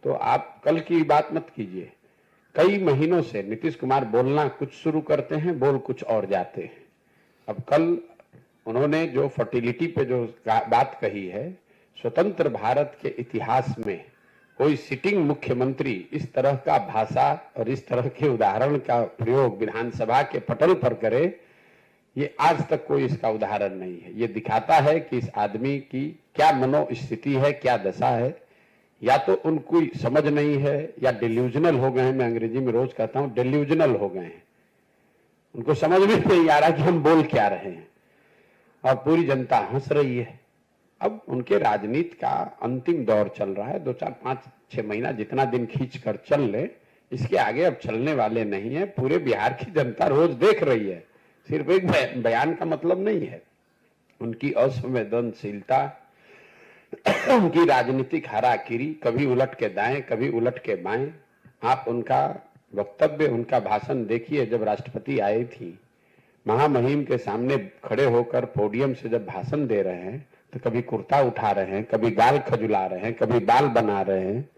तो आप कल की बात मत कीजिए। कई महीनों से नीतीश कुमार बोलना कुछ शुरू करते हैं, बोल कुछ और जाते हैं। अब कल उन्होंने जो फर्टिलिटी पे जो बात कही है, स्वतंत्र भारत के इतिहास में कोई सिटिंग मुख्यमंत्री इस तरह का भाषा और इस तरह के उदाहरण का प्रयोग विधानसभा के पटल पर करे, ये आज तक कोई इसका उदाहरण नहीं है। ये दिखाता है कि इस आदमी की क्या मनोस्थिति है, क्या दशा है। या तो उनको समझ नहीं है या डिल्यूजनल हो गए हैं। मैं अंग्रेजी में रोज कहता हूं डिल्यूजनल हो गए हैं, उनको समझ में नहीं आ रहा कि हम बोल क्या रहे हैं और पूरी जनता हंस रही है। अब उनके राजनीति का अंतिम दौर चल रहा है। 2-4-5-6 महीना जितना दिन खींच कर चल ले, इसके आगे अब चलने वाले नहीं है। पूरे बिहार की जनता रोज देख रही है, सिर्फ एक बयान का मतलब नहीं है। उनकी असंवेदनशीलता, उनकी राजनीतिक हाराकिरी, कभी उलट के दाएं कभी उलट के बाएं। आप उनका वक्तव्य, उनका भाषण देखिए। जब राष्ट्रपति आई थी, महामहिम के सामने खड़े होकर पोडियम से जब भाषण दे रहे हैं तो कभी कुर्ता उठा रहे हैं, कभी गाल खजुला रहे हैं, कभी बाल बना रहे हैं।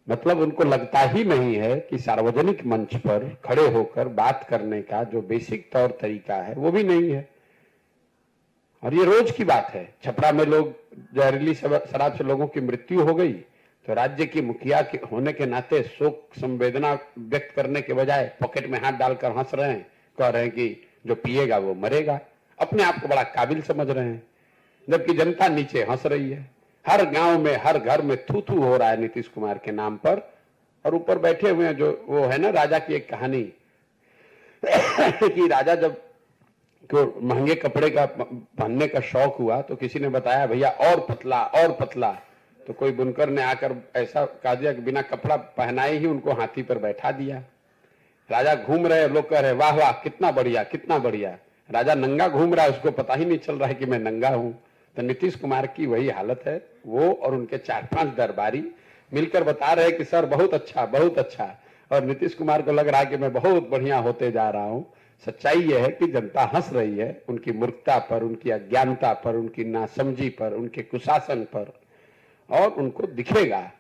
मतलब उनको लगता ही नहीं है कि सार्वजनिक मंच पर खड़े होकर बात करने का जो बेसिक तौर तरीका है वो भी नहीं है। और ये रोज की बात है। छपरा में लोग जहरीली शराब से लोगों की मृत्यु हो गई तो राज्य की मुखिया के होने के नाते शोक संवेदना व्यक्त करने के बजाय पॉकेट में हाथ डालकर हंस रहे हैं, कह रहे हैं कि जो पिएगा वो मरेगा। अपने आप को बड़ा काबिल समझ रहे हैं, जबकि जनता नीचे हंस रही है। हर गांव में, हर घर में थू थू हो रहा है नीतीश कुमार के नाम पर। और ऊपर बैठे हुए हैं जो वो है ना, राजा की एक कहानी कि राजा जब को महंगे कपड़े का पहनने का शौक हुआ तो किसी ने बताया भैया और पतला और पतला। तो कोई बुनकर ने आकर ऐसा कह दिया कि बिना कपड़ा पहनाए ही उनको हाथी पर बैठा दिया। राजा घूम रहे, लोग कह रहे वाह वाह कितना बढ़िया कितना बढ़िया। राजा नंगा घूम रहा है, उसको पता ही नहीं चल रहा है कि मैं नंगा हूं। तो नीतीश कुमार की वही हालत है। वो और उनके 4-5 दरबारी मिलकर बता रहे कि सर बहुत अच्छा बहुत अच्छा, और नीतीश कुमार को लग रहा है कि मैं बहुत बढ़िया होते जा रहा हूं। सच्चाई यह है कि जनता हंस रही है उनकी मूर्खता पर, उनकी अज्ञानता पर, उनकी नासमझी पर, उनके कुशासन पर। और उनको दिखेगा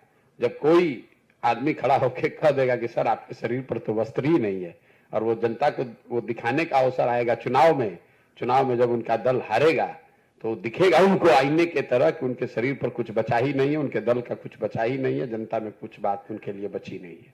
जब कोई आदमी खड़ा होकर कह देगा कि सर आपके शरीर पर तो वस्त्र ही नहीं है, और वो जनता को वो दिखाने का अवसर आएगा चुनाव में जब उनका दल हारेगा तो दिखेगा उनको आईने के तरह कि उनके शरीर पर कुछ बचा ही नहीं है, उनके दल का कुछ बचा ही नहीं है, जनता में कुछ बात उनके लिए बची नहीं है।